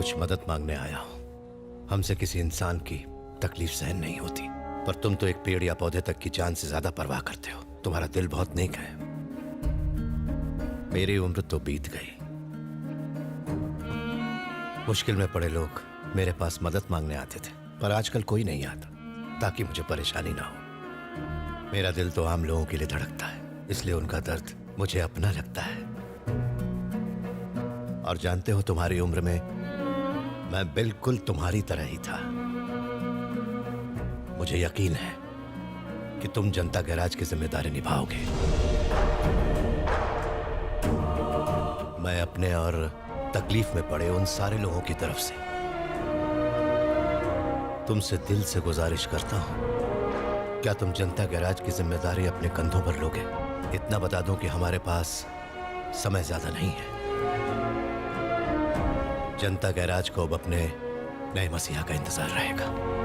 कुछ मदद मांगने आया हूं। हमसे किसी इंसान की तकलीफ सहन नहीं होती, पर तुम तो एक पेड़ या पौधे तक की जान से ज्यादा परवाह करते हो। तुम्हारा दिल बहुत नेक है। मेरी उम्र तो बीत गई। मुश्किल में पड़े लोग मेरे पास मदद मांगने आते थे, पर आजकल कोई नहीं आता ताकि मुझे परेशानी ना हो। मेरा दिल तो आम लोगों के लिए धड़कता है, इसलिए उनका दर्द मुझे अपना लगता है। और जानते हो, तुम्हारी उम्र में मैं बिल्कुल तुम्हारी तरह ही था। मुझे यकीन है कि तुम जनता गैराज की जिम्मेदारी निभाओगे। मैं अपने और तकलीफ में पड़े उन सारे लोगों की तरफ से तुमसे दिल से गुजारिश करता हूं, क्या तुम जनता गैराज की जिम्मेदारी अपने कंधों पर लोगे? इतना बता दूं कि हमारे पास समय ज्यादा नहीं है। जनता गैराज को अब अपने नए मसीहा का इंतजार रहेगा।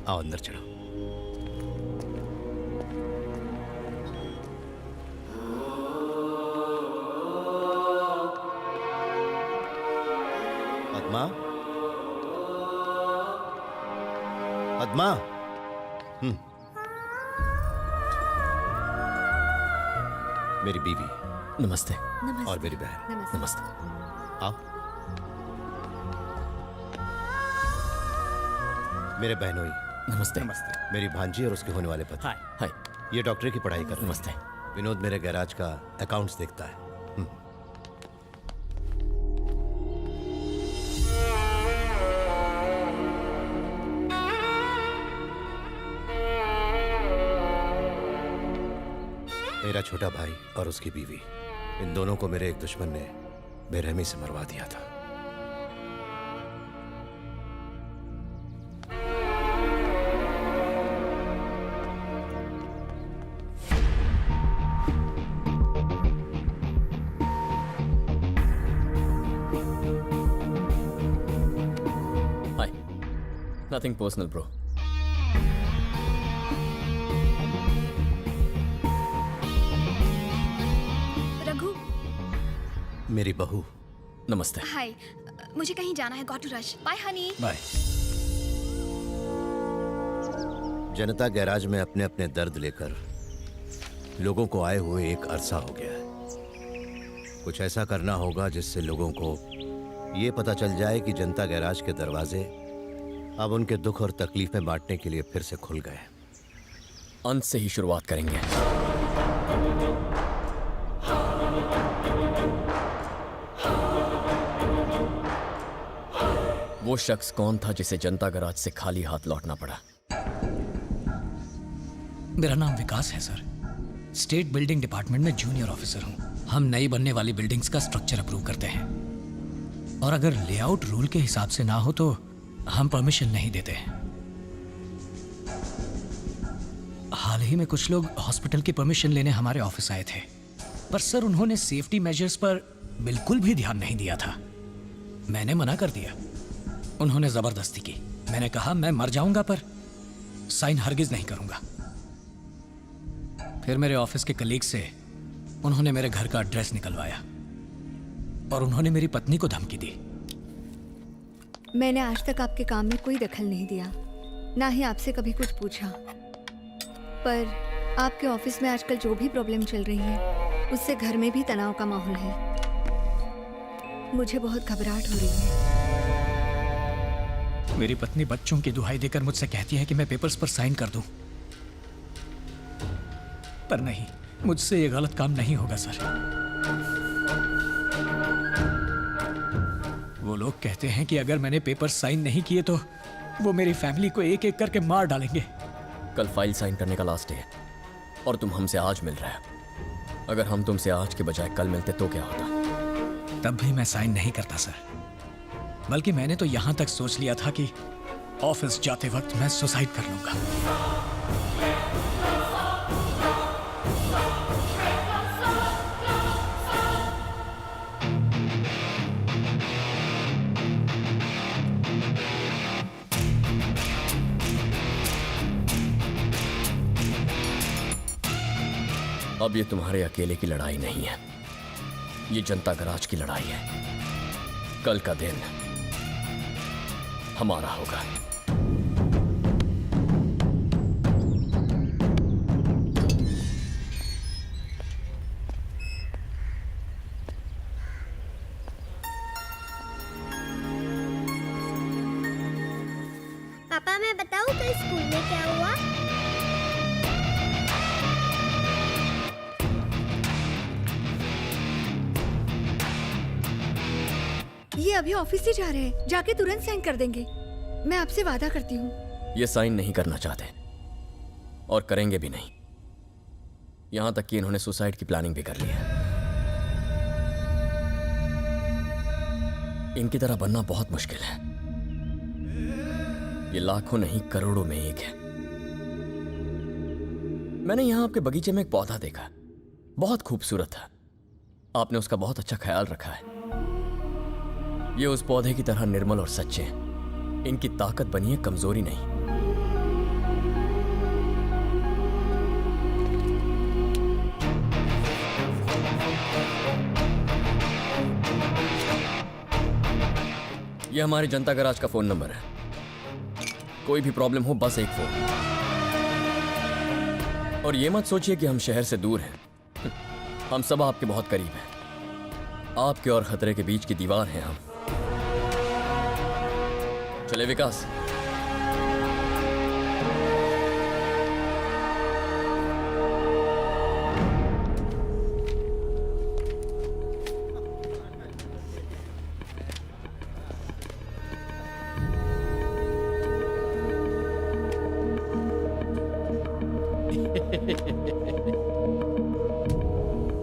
आओ अंदर चलो। पद्मा, पद्मा। मेरी बीवी। नमस्ते। और मेरी बहन। नमस्ते। आओ। मेरे बहनोई। नमस्ते। मेरी भांजी और उसके होने वाले पति। हाय। हाय। ये डॉक्टरी की पढ़ाई कर रहे हैं। नमस्ते। विनोद मेरे गैराज का अकाउंट्स देखता है। मेरा छोटा भाई और उसकी बीवी, इन दोनों को मेरे एक दुश्मन ने बेरहमी से मरवा दिया था। हाय। Nothing personal bro. मेरी बहू। नमस्ते। हाय, मुझे कहीं जाना है। Got to rush. Bye honey. Bye. Janta garage में अपने अपने दर्द लेकर लोगों को आए हुए एक अरसा हो गया है। कुछ ऐसा करना होगा जिससे लोगों को ये पता चल जाए कि जनता गैराज के दरवाजे अब उनके दुख और तकलीफें बांटने के लिए फिर से खुल गए। अंत से ही शुरुआत करेंगे। वो शख्स कौन था जिसे जनता गैराज से खाली हाथ लौटना पड़ा? मेरा नाम विकास है सर। स्टेट बिल्डिंग डिपार्टमेंट में जूनियर ऑफिसर हूँ। हम नई बनने वाली बिल्डिंग्स का स्ट्रक्चर अप्रूव करते हैं, और अगर लेआउट रूल के हिसाब से ना हो तो हम परमिशन नहीं देते हैं। हाल ही में कुछ लोग हॉस्पिटल की परमिशन लेने हमारे ऑफिस आए थे, पर सर उन्होंने सेफ्टी मेजर्स पर बिल्कुल भी ध्यान नहीं दिया था। मैंने मना कर दिया। उन्होंने जबरदस्ती की। मैंने कहा मैं मर जाऊंगा पर साइन हरगिज नहीं करूंगा। फिर मेरे ऑफिस के कलीग से उन्होंने मेरे घर का एड्रेस निकलवाया और उन्होंने मेरी पत्नी को धमकी दी। मैंने आज तक आपके काम में कोई दखल नहीं दिया, ना ही आपसे कभी कुछ पूछा, पर आपके ऑफिस में आजकल जो भी प्रॉब्लम चल रही है उससे घर में भी तनाव का माहौल है। मुझे बहुत घबराहट हो रही है। मेरी पत्नी बच्चों की दुहाई देकर मुझसे कहती है कि मैं पेपर्स पर साइन कर दूं, पर नहीं, मुझसे ये गलत काम नहीं होगा सर। वो लोग कहते हैं कि अगर मैंने पेपर साइन नहीं किए तो वो मेरी फैमिली को एक एक करके मार डालेंगे। कल फाइल साइन करने का लास्ट डे है और तुम हमसे आज मिल रहे हो। अगर हम तुमसे आज के बजाय कल मिलते तो क्या होता? तब भी मैं साइन नहीं करता सर, बल्कि मैंने तो यहां तक सोच लिया था कि ऑफिस जाते वक्त मैं सुसाइड कर लूंगा। अब ये तुम्हारे अकेले की लड़ाई नहीं है, ये जनता गराज की लड़ाई है। कल का दिन हमारा होगा। पापा मैं बताऊं कल स्कूल में क्या हुआ? ये अभी ऑफिस से जा रहे हैं, जाके तुरंत साइन कर देंगे। मैं आपसे वादा करती हूँ। ये साइन नहीं करना चाहते और करेंगे भी नहीं। यहां तक कि इन्होंने सुसाइड की प्लानिंग भी कर ली है। इनकी तरह बनना बहुत मुश्किल है। ये लाखों नहीं करोड़ों में एक है। मैंने यहां आपके बगीचे में एक पौधा देखा, बहुत खूबसूरत था। आपने उसका बहुत अच्छा ख्याल रखा है। ये उस पौधे की तरह निर्मल और सच्चे हैं। इनकी ताकत बनी है, कमजोरी नहीं। ये हमारे जनता गराज का फोन नंबर है। कोई भी प्रॉब्लम हो बस एक फोन। और ये मत सोचिए कि हम शहर से दूर हैं। हम सब आपके बहुत करीब हैं। आपके और खतरे के बीच की दीवार हैं हम। चले विकास।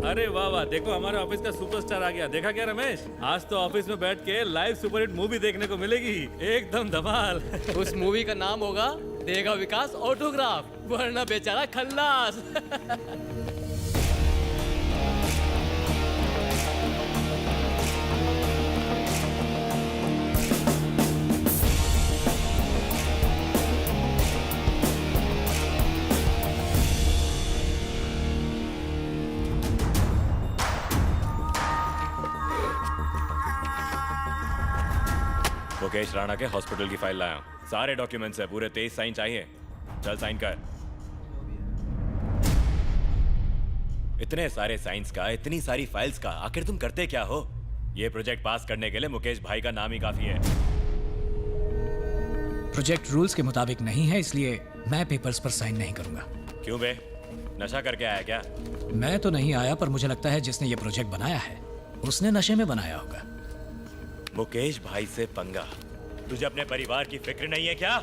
अरे वाह वाह, देखो हमारे ऑफिस का सुपरस्टार आ गया। देखा क्या रमेश, आज तो ऑफिस में बैठ के लाइव सुपरहिट मूवी देखने को मिलेगी। एकदम धमाल। उस मूवी का नाम होगा देगा विकास ऑटोग्राफ, वरना बेचारा खल्लास। मुकेश राणा के हॉस्पिटल की फाइल लाया हूं। सारे डॉक्यूमेंट्स है, पूरे 23 साइन चाहिए। चल साइन कर। इतने सारे साइंस का, इतनी सारी फाइल्स का, आखिर तुम करते क्या हो? ये प्रोजेक्ट पास करने के लिए मुकेश भाई का नाम ही काफी है। प्रोजेक्ट रूल्स के मुताबिक नहीं है, इसलिए मैं पेपर्स पर साइन नहीं करूंगा। क्यों बे, नशा करके आया क्या? मैं तो नहीं आया, पर मुझे लगता है जिसने ये प्रोजेक्ट बनाया है उसने नशे में बनाया होगा। मुकेश भाई से पंगा? तुझे अपने परिवार की फिक्र नहीं है क्या?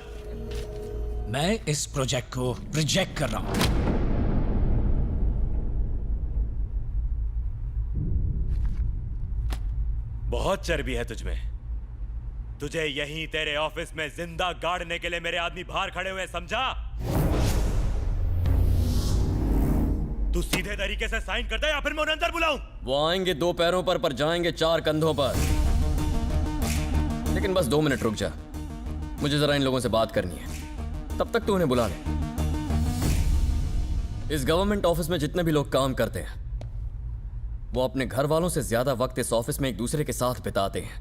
मैं इस प्रोजेक्ट को रिजेक्ट कर रहा हूं। बहुत चर्बी है तुझमें। तुझे यहीं तेरे ऑफिस में जिंदा गाड़ने के लिए मेरे आदमी बाहर खड़े हुए, समझा? तू सीधे तरीके से साइन करता है या फिर मैं उन्हें अंदर बुलाऊं? वो आएंगे 2 पैरों पर जाएंगे 4 कंधों पर। लेकिन बस 2 मिनट रुक जा, मुझे जरा इन लोगों से बात करनी है। तब तक तो उन्हें बुला ले। इस गवर्नमेंट ऑफिस में जितने भी लोग काम करते हैं वो अपने घर वालों से ज्यादा वक्त इस ऑफिस में एक दूसरे के साथ बिताते हैं।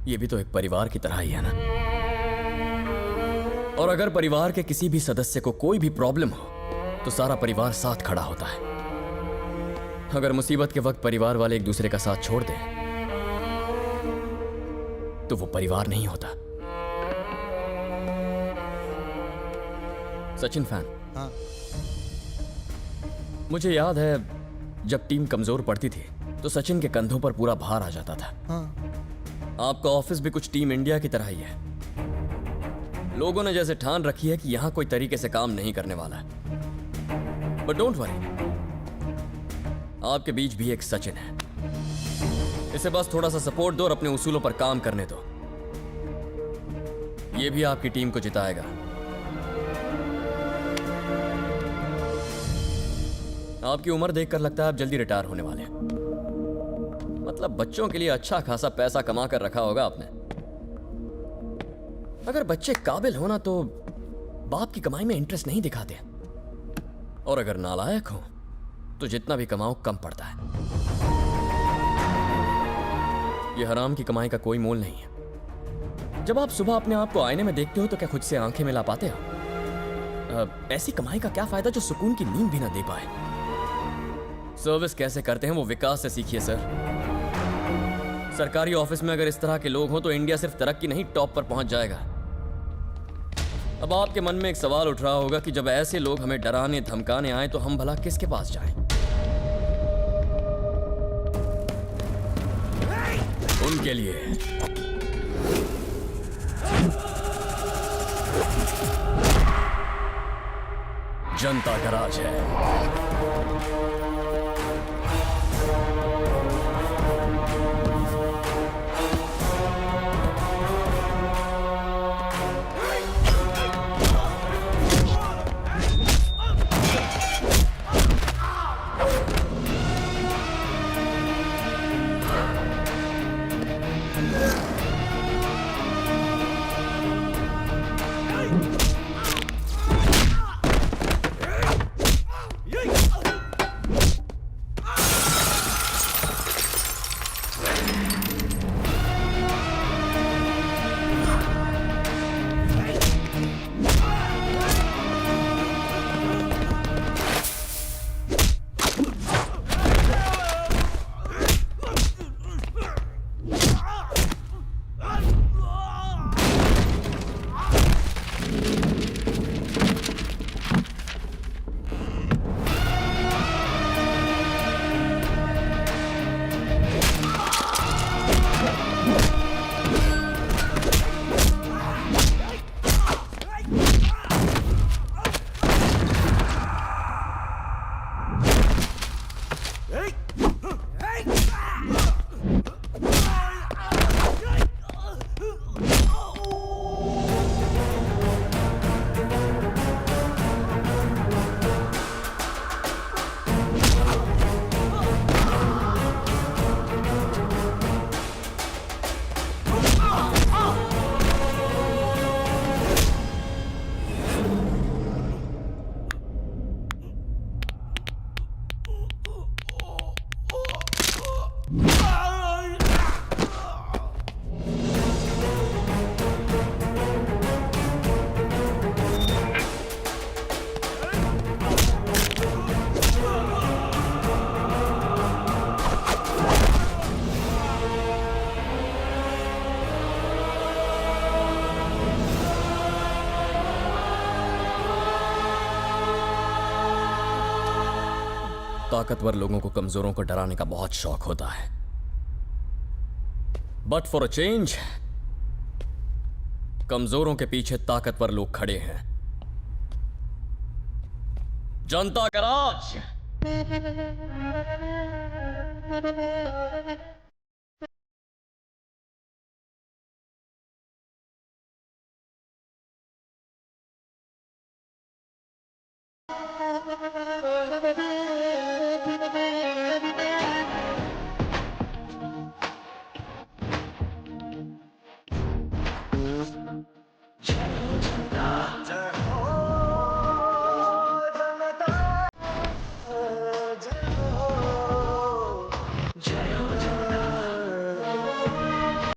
ये भी तो एक परिवार की तरह ही है ना। और अगर परिवार के किसी भी सदस्य को कोई भी प्रॉब्लम हो तो सारा परिवार साथ खड़ा होता है। अगर मुसीबत के वक्त परिवार वाले एक दूसरे का साथ छोड़ दें तो वो परिवार नहीं होता। सचिन फैन? हाँ। मुझे याद है जब टीम कमजोर पड़ती थी तो सचिन के कंधों पर पूरा भार आ जाता था। हाँ। आपका ऑफिस भी कुछ टीम इंडिया की तरह ही है। लोगों ने जैसे ठान रखी है कि यहां कोई तरीके से काम नहीं करने वाला। बट डोंट वरी, आपके बीच भी एक सचिन है। इसे बस थोड़ा सा सपोर्ट दो और अपने उसूलों पर काम करने दो। ये भी आपकी टीम को जिताएगा। आपकी उम्र देखकर लगता है आप जल्दी रिटायर होने वाले हैं। मतलब बच्चों के लिए अच्छा खासा पैसा कमा कर रखा होगा आपने। अगर बच्चे काबिल हो ना तो बाप की कमाई में इंटरेस्ट नहीं दिखाते, और अगर नालायक हो तो जितना भी कमाओ कम पड़ता है। यह हराम की कमाई का कोई मोल नहीं है। जब आप सुबह अपने आप को आईने में देखते हो तो क्या खुद से आंखें मिला पाते हो? ऐसी कमाई का क्या फायदा जो सुकून की नींद भी ना दे पाए। सर्विस कैसे करते हैं वो विकास से सीखिए सर। सरकारी ऑफिस में अगर इस तरह के लोग हों तो इंडिया सिर्फ तरक्की नहीं टॉप पर पहुंच जाएगा। अब आपके मन में एक सवाल उठ रहा होगा कि जब ऐसे लोग हमें डराने धमकाने आए तो हम भला किसके पास जाएं? उनके लिए जनता गराज है। ताकतवर लोगों को कमजोरों को डराने का बहुत शौक होता है। बट फॉर अ चेंज कमजोरों के पीछे ताकतवर लोग खड़े हैं। जनता का राज।